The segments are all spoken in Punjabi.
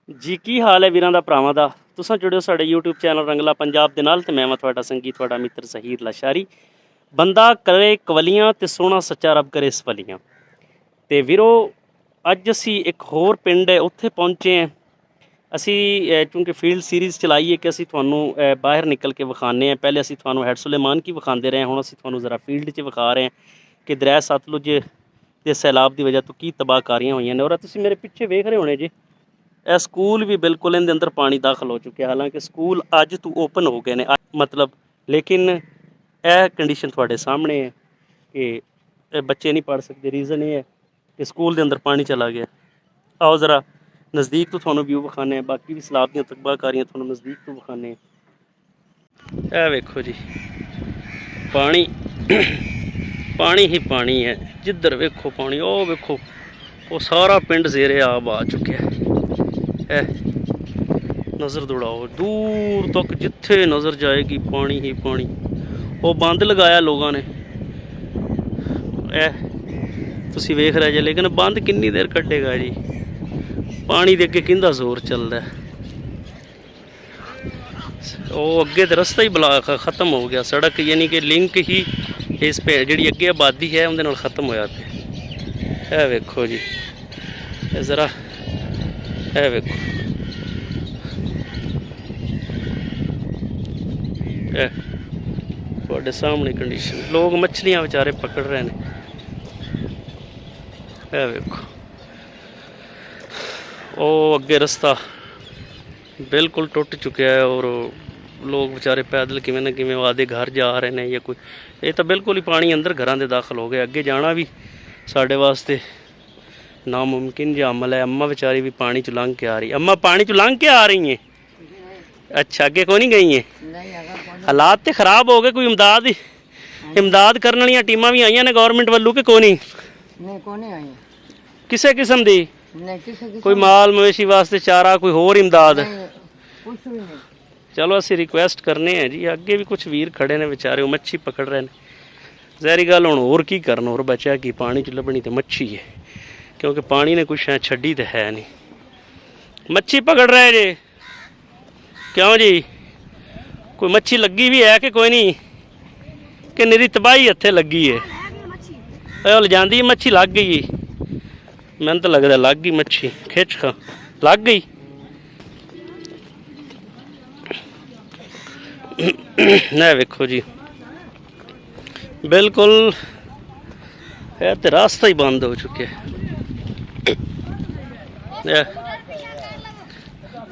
ਜੀ ਕੀ ਹਾਲ ਹੈ ਵੀਰਾਂ ਦਾ ਭਰਾਵਾਂ ਦਾ। ਤੁਸੀਂ ਜੁੜਿਓ ਸਾਡੇ YouTube ਚੈਨਲ ਰੰਗਲਾ ਪੰਜਾਬ ਦੇ ਨਾਲ ਤੇ ਮੈਂ ਤੁਹਾਡਾ ਸੰਗੀ ਤੁਹਾਡਾ ਮਿੱਤਰ ਜ਼ਹੀਰ ਲਾਸ਼ਾਰੀ। ਬੰਦਾ ਕਰੇ ਕਵਲੀਆਂ ਤੇ ਸੋਹਣਾ ਸੱਚਾ ਰੱਬ ਕਰੇ ਸਵਲੀਆਂ। ਤੇ ਵੀਰੋ ਅੱਜ ਅਸੀਂ ਇੱਕ ਹੋਰ ਪਿੰਡ ਹੈ ਉੱਥੇ ਪਹੁੰਚੇ ਹਾਂ। ਅਸੀਂ ਕਿਉਂਕਿ ਫੀਲਡ ਸੀਰੀਜ਼ ਚਲਾਈ ਹੈ ਕਿ ਅਸੀਂ ਤੁਹਾਨੂੰ ਬਾਹਰ ਨਿਕਲ ਕੇ ਵਿਖਾਉਂਦੇ ਹਾਂ। ਪਹਿਲੇ ਅਸੀਂ ਤੁਹਾਨੂੰ ਹੈਡ ਸੁਲੇਮਾਨ ਕੀ ਵਿਖਾਉਂਦੇ ਰਹੇ, ਹੁਣ ਅਸੀਂ ਤੁਹਾਨੂੰ ਜ਼ਰਾ ਫੀਲਡ 'ਚ ਵਿਖਾ ਰਹੇ ਹਾਂ ਕਿ ਦਰਿਆ ਸਤਲੁਜ ਦੇ ਸੈਲਾਬ ਦੀ ਵਜ੍ਹਾ ਤੋਂ ਕੀ ਤਬਾਹਕਾਰੀਆਂ ਹੋਈਆਂ ਨੇ। ਔਰ ਤੁਸੀਂ ਮੇਰੇ ਪਿੱਛੇ ਵੇਖ ਰਹੇ ਹੋਣੇ ਜੀ, ਇਹ ਸਕੂਲ ਵੀ ਬਿਲਕੁਲ ਇਹਦੇ ਅੰਦਰ ਪਾਣੀ ਦਾਖਲ ਹੋ ਚੁੱਕਿਆ। ਹਾਲਾਂਕਿ ਸਕੂਲ ਅੱਜ ਤੋਂ ਓਪਨ ਹੋ ਗਏ ਨੇ ਮਤਲਬ, ਲੇਕਿਨ ਇਹ ਕੰਡੀਸ਼ਨ ਤੁਹਾਡੇ ਸਾਹਮਣੇ ਹੈ ਕਿ ਇਹ ਬੱਚੇ ਨਹੀਂ ਪੜ੍ਹ ਸਕਦੇ। ਰੀਜ਼ਨ ਇਹ ਹੈ ਕਿ ਸਕੂਲ ਦੇ ਅੰਦਰ ਪਾਣੀ ਚਲਾ ਗਿਆ। ਆਓ ਜ਼ਰਾ ਨਜ਼ਦੀਕ ਤੋਂ ਤੁਹਾਨੂੰ ਵਿਊ ਵਿਖਾਉਂਦੇ ਹਾਂ, ਬਾਕੀ ਵੀ ਸੈਲਾਬ ਦੀਆਂ ਤਬਾਹਕਾਰੀਆਂ ਤੁਹਾਨੂੰ ਨਜ਼ਦੀਕ ਤੋਂ ਵਿਖਾਉਂਦੇ ਹਾਂ। ਇਹ ਵੇਖੋ ਜੀ, ਪਾਣੀ ਪਾਣੀ ਹੀ ਪਾਣੀ ਹੈ। ਜਿੱਧਰ ਵੇਖੋ ਪਾਣੀ, ਉਹ ਵੇਖੋ ਉਹ ਸਾਰਾ ਪਿੰਡ ਜ਼ੇਰੇ ਆਬ ਆ ਚੁੱਕਿਆ ਹੈ। ਨਜ਼ਰ ਦੌੜਾਓ ਦੂਰ ਤੱਕ, ਜਿੱਥੇ ਨਜ਼ਰ ਜਾਏਗੀ ਪਾਣੀ ਹੀ ਪਾਣੀ। ਉਹ ਬੰਦ ਲਗਾਇਆ ਲੋਕਾਂ ਨੇ, ਇਹ ਤੁਸੀਂ ਵੇਖ ਰਹੇ ਜੇ, ਲੇਕਿਨ ਬੰਦ ਕਿੰਨੀ ਦੇਰ ਕੱਢੇਗਾ ਜੀ। ਪਾਣੀ ਦੇ ਅੱਗੇ ਕਿਹਦਾ ਜ਼ੋਰ ਚੱਲਦਾ। ਉਹ ਅੱਗੇ ਤਾਂ ਰਸਤਾ ਹੀ ਬਲਾਕ ਖਤਮ ਹੋ ਗਿਆ, ਸੜਕ ਯਾਨੀ ਕਿ ਲਿੰਕ ਹੀ ਇਸ ਜਿਹੜੀ ਅੱਗੇ ਆਬਾਦੀ ਹੈ ਉਹਦੇ ਨਾਲ ਖਤਮ ਹੋਇਆ ਪਿਆ। ਇਹ ਵੇਖੋ ਜੀ, ਇਹ ਜ਼ਰਾ ਇਹ ਵੇਖੋ, ਇਹ ਤੁਹਾਡੇ ਸਾਹਮਣੇ ਕੰਡੀਸ਼ਨ। ਲੋਕ ਮੱਛਲੀਆਂ ਵਿਚਾਰੇ ਪਕੜ ਰਹੇ ਨੇ। ਇਹ ਵੇਖੋ ਉਹ ਅੱਗੇ ਰਸਤਾ ਬਿਲਕੁਲ ਟੁੱਟ ਚੁੱਕਿਆ ਹੈ ਔਰ ਲੋਕ ਵਿਚਾਰੇ ਪੈਦਲ ਕਿਵੇਂ ਨਾ ਕਿਵੇਂ ਆਦੇ ਘਰ ਜਾ ਰਹੇ ਨੇ ਜਾਂ ਕੋਈ। ਇਹ ਤਾਂ ਬਿਲਕੁਲ ਹੀ ਪਾਣੀ ਅੰਦਰ ਘਰਾਂ ਦੇ ਦਾਖਲ ਹੋ ਗਏ। ਅੱਗੇ ਜਾਣਾ ਵੀ ਸਾਡੇ ਵਾਸਤੇ ਨਾਮੁਮਕਿਨ ਜਿਹਾ ਅਮਲ ਹੈ। ਅੰਮਾ ਵਿਚਾਰੀ ਵੀ ਪਾਣੀ 'ਚ ਲੰਘ ਕੇ ਆ ਰਹੀ। ਅੰਮਾ ਪਾਣੀ 'ਚ ਲੰਘ ਕੇ ਆ ਰਹੀ ਹੈ? अच्छा अगे को नहीं गई है? हालात तो खराब हो गए। कोई इमदाद करने वाली टीमां भी आई ने गवर्नमेंट वालों के को नहीं किसी किस्म की? कोई माल मवेशी वास्ते चारा, कोई होर इमदाद? चलो असी रिक्वेस्ट करने हैं जी। अगे भी कुछ वीर खड़े ने बेचारे, वो मच्छी पकड़ रहे हैं। जहरी गल हुण होर की करन, होर बचा कि पानी च लभनी तो मच्छी है, क्योंकि पानी ने कुछ छड्डी तो है नहीं। मच्छी पकड़ रहे जे क्यों जी? कोई मच्छी लगी भी है कि कोई नहीं? कि निरी तबाही इत्थे लगी है? ले जाती मच्छी लग गई। मैंने तो लगता लग गई मच्छी, खिच खा लग गई। ना वेखो जी, बिल्कुल है तो रास्ता ही बंद हो चुके।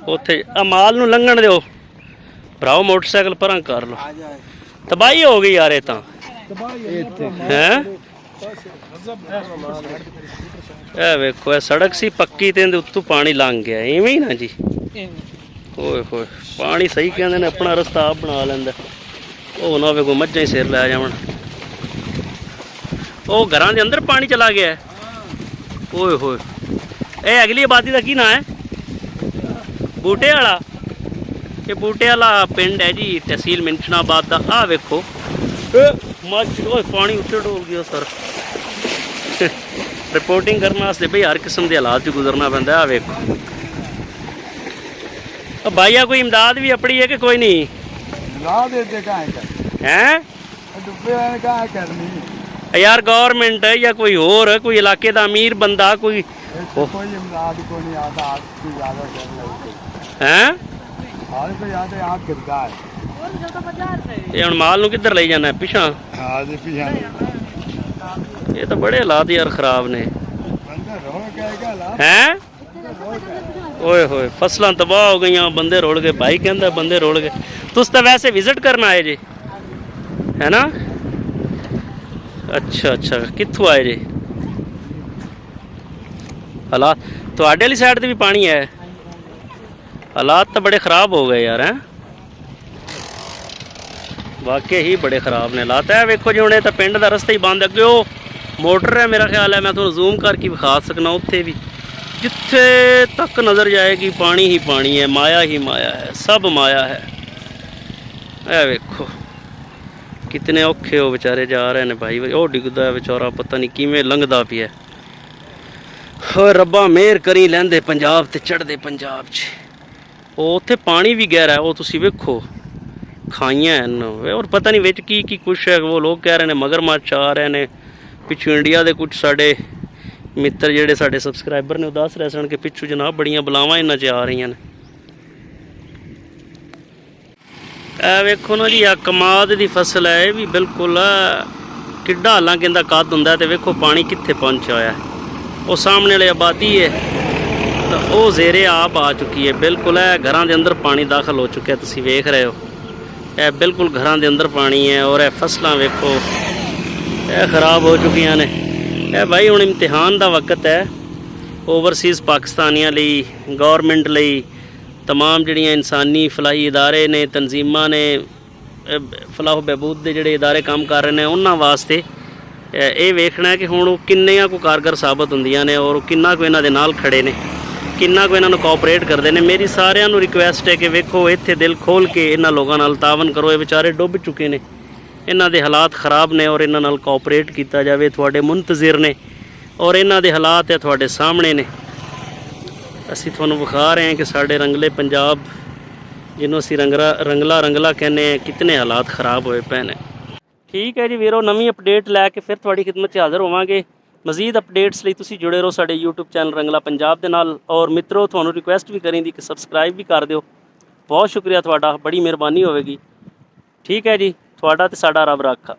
उत्थे माल नूं लंघण दिओ भराओ, मोटरसाइकिल परां कर लो। तबाही हो गई यार, ये तां हैं। ਇਹ ਵੇਖੋ ਇਹ ਸੜਕ ਸੀ ਪੱਕੀ ਤੇ ਇਹਦੇ ਉੱਤੋਂ ਪਾਣੀ ਲੰਘ ਗਿਆ। ਇਵੇਂ ਹੀ ਨਾ ਜੀ, ਓਏ ਹੋਏ ਪਾਣੀ ਸਹੀ ਕਹਿੰਦੇ ਨੇ ਆਪਣਾ ਰਸਤਾ ਆਪ ਬਣਾ ਲੈਂਦਾ। ਉਹ ਨਾ ਵੇਖੋ ਮੱਝਾਂ ਹੀ ਸਿਰ ਲੈ ਜਾਵਣ। ਉਹ ਘਰਾਂ ਦੇ ਅੰਦਰ ਪਾਣੀ ਚਲਾ ਗਿਆ। ਓਏ ਹੋਏ, ਇਹ ਅਗਲੀ ਆਬਾਦੀ ਦਾ ਕੀ ਨਾਂ ਹੈ? बूटे वाला। ये बूटे वाला पिंड है जी, तहसील मिंशनाबाद का। आ वेखो मझ पानी उत्ते डोल गया सर। रिपोर्टिंग करने वास्ते भाई हर किस्म के हालात गुजरना पैंदा। आ वेखो भाईया कोई इमदाद भी अपनी है कि कोई नहीं? हैं यार गवर्नमेंट या कोई होर, कोई इलाके का अमीर बंदा, कोई हैं? माल नूं किधर ले जाना है? पिछा? ये तो बड़े हालात यार खराब ने। हैं ओए होए फसलां तबाह हो गई, बंदे रुड़ गए। भाई कहंदा बंदे रुड़ गए। तुस तो वैसे विजिट करना आए जे, है ना? अच्छा अच्छा, कित्थों आए जे? हालात तुहाडे वाली साइड ते भी पानी है? हालात तो बड़े ख़राब हो गए यार, हैं वाकई ही बड़े ख़राब ने हालात। है वेखो जी, हुणे तो पिंड का रस्ता ही बंद। अगे मोटर है, मेरा ख्याल है मैं तुहानूं जूम करके विखा सकना। उत्थे भी जिथे तक नज़र जाएगी पानी ही पानी है, माया ही माया है, सब माया है। ए वेखो कितने औखे हो बेचारे जा रहे हैं भाई। वो डिगदा बेचारा, पता नहीं किवें लंघदा पिया। ਹੋਏ ਰੱਬਾ ਮਿਹਰ ਕਰੀ ਲੈਂਦੇ ਪੰਜਾਬ ਤੇ ਚੜ੍ਹਦੇ ਪੰਜਾਬ 'ਚ। ਉਹ ਉੱਥੇ ਪਾਣੀ ਵੀ ਗਹਿਰਾ ਹੈ, ਉਹ ਤੁਸੀਂ ਵੇਖੋ ਖਾਈਆਂ ਹਨ। ਔਰ ਪਤਾ ਨਹੀਂ ਵਿੱਚ ਕੀ ਕੀ ਕੁਛ ਹੈ। ਉਹ ਲੋਕ ਕਹਿ ਰਹੇ ਨੇ ਮਗਰਮੱਛ ਆ ਰਹੇ ਨੇ ਪਿੱਛੋਂ। ਇੰਡੀਆ ਦੇ ਕੁਛ ਸਾਡੇ ਮਿੱਤਰ ਜਿਹੜੇ ਸਾਡੇ ਸਬਸਕ੍ਰਾਈਬਰ ਨੇ ਉਹ ਦੱਸ ਰਹੇ ਸਨ ਕਿ ਪਿੱਛੋਂ ਜਨਾਬ ਬੜੀਆਂ ਬਲਾਵਾਂ ਇਹਨਾਂ 'ਚ ਆ ਰਹੀਆਂ ਨੇ। ਇਹ ਵੇਖੋ ਨਾ ਜੀ, ਆ ਕਮਾਦ ਦੀ ਫਸਲ ਹੈ। ਇਹ ਵੀ ਬਿਲਕੁਲ ਕਿੱਡਾ ਹਾਲਾਂਕਿ ਇਹਦਾ ਕੱਦ ਹੁੰਦਾ। ਤੇ ਵੇਖੋ ਪਾਣੀ ਕਿੱਥੇ ਪਹੁੰਚਿਆ ਹੋਇਆ। ਉਹ ਸਾਹਮਣੇ ਵਾਲੀ ਆਬਾਦੀ ਹੈ ਤਾਂ ਉਹ ਜ਼ੇਰੇ ਆਬ ਆ ਚੁੱਕੀ ਹੈ ਬਿਲਕੁਲ। ਇਹ ਘਰਾਂ ਦੇ ਅੰਦਰ ਪਾਣੀ ਦਾਖਲ ਹੋ ਚੁੱਕਿਆ, ਤੁਸੀਂ ਵੇਖ ਰਹੇ ਹੋ। ਇਹ ਬਿਲਕੁਲ ਘਰਾਂ ਦੇ ਅੰਦਰ ਪਾਣੀ ਹੈ। ਔਰ ਇਹ ਫਸਲਾਂ ਵੇਖੋ ਇਹ ਖਰਾਬ ਹੋ ਚੁੱਕੀਆਂ ਨੇ। ਇਹ ਭਾਈ ਹੁਣ ਇਮਤਿਹਾਨ ਦਾ ਵਕਤ ਹੈ ਓਵਰਸੀਜ਼ ਪਾਕਿਸਤਾਨੀਆਂ ਲਈ, ਗੌਰਮੈਂਟ ਲਈ। तमाम ਜਿਹੜੀਆਂ ਇਨਸਾਨੀ ਫਲਾਹੀ ਇਦਾਰੇ ਨੇ, ਤਨਜ਼ੀਮਾਂ ਨੇ, ਫਲਾਹ ਬਹਿਬੂਦ ਦੇ ਜਿਹੜੇ ਇਦਾਰੇ ਕੰਮ ਕਰ ਰਹੇ ਨੇ, ਉਹਨਾਂ ਵਾਸਤੇ ਇਹ ਵੇਖਣਾ ਹੈ ਕਿ ਹੁਣ ਉਹ ਕਿੰਨੀਆਂ ਕੁ ਕਾਰਗਰ ਸਾਬਤ ਹੁੰਦੀਆਂ ਨੇ ਔਰ ਕਿੰਨਾ ਕੁ ਇਹਨਾਂ ਦੇ ਨਾਲ ਖੜੇ ਨੇ, ਕਿੰਨਾ ਕੁ ਇਹਨਾਂ ਨੂੰ ਕੋਆਪਰੇਟ ਕਰਦੇ ਨੇ। ਮੇਰੀ ਸਾਰਿਆਂ ਨੂੰ ਰਿਕੁਐਸਟ ਹੈ ਕਿ ਵੇਖੋ ਇੱਥੇ ਦਿਲ ਖੋਲ੍ਹ ਕੇ ਇਹਨਾਂ ਲੋਕਾਂ ਨਾਲ ਤਾਵਨ ਕਰੋ। ਇਹ ਵਿਚਾਰੇ ਡੁੱਬ ਚੁੱਕੇ ਨੇ, ਇਹਨਾਂ ਦੇ ਹਾਲਾਤ ਖ਼ਰਾਬ ਨੇ ਔਰ ਇਹਨਾਂ ਨਾਲ ਕੋਆਪਰੇਟ ਕੀਤਾ ਜਾਵੇ। ਤੁਹਾਡੇ ਮੁੰਤਜ਼ਰ ਨੇ ਔਰ ਇਹਨਾਂ ਦੇ ਹਾਲਾਤ ਹੈ ਤੁਹਾਡੇ ਸਾਹਮਣੇ ਨੇ। ਅਸੀਂ ਤੁਹਾਨੂੰ ਵਿਖਾ ਰਹੇ ਹਾਂ ਕਿ ਸਾਡੇ ਰੰਗਲੇ ਪੰਜਾਬ, ਜਿਹਨੂੰ ਅਸੀਂ ਰੰਗਲਾ ਕਹਿੰਦੇ ਹਾਂ, ਕਿਤਨੇ ਹਾਲਾਤ ਖ਼ਰਾਬ ਹੋਏ ਪਏ ਨੇ। ਠੀਕ ਹੈ ਜੀ ਵੀਰੋ, ਨਵੀਂ ਅਪਡੇਟ ਲੈ ਕੇ ਫਿਰ ਤੁਹਾਡੀ ਖਿਦਮਤ 'ਚ ਹਾਜ਼ਰ ਹੋਵਾਂਗੇ। ਮਜ਼ੀਦ ਅਪਡੇਟਸ ਲਈ ਤੁਸੀਂ ਜੁੜੇ ਰਹੋ ਸਾਡੇ YouTube ਚੈਨਲ ਰੰਗਲਾ ਪੰਜਾਬ ਦੇ ਨਾਲ। ਔਰ ਮਿੱਤਰੋ, ਤੁਹਾਨੂੰ ਰਿਕੁਐਸਟ ਵੀ ਕਰੀਂਦੀ ਕਿ ਸਬਸਕ੍ਰਾਈਬ ਵੀ ਕਰ ਦਿਓ। ਬਹੁਤ ਸ਼ੁਕਰੀਆ ਤੁਹਾਡਾ, ਬੜੀ ਮਿਹਰਬਾਨੀ ਹੋਵੇਗੀ। ਠੀਕ ਹੈ ਜੀ, ਤੁਹਾਡਾ ਤੇ ਸਾਡਾ ਰੱਬ ਰਾਖਾ।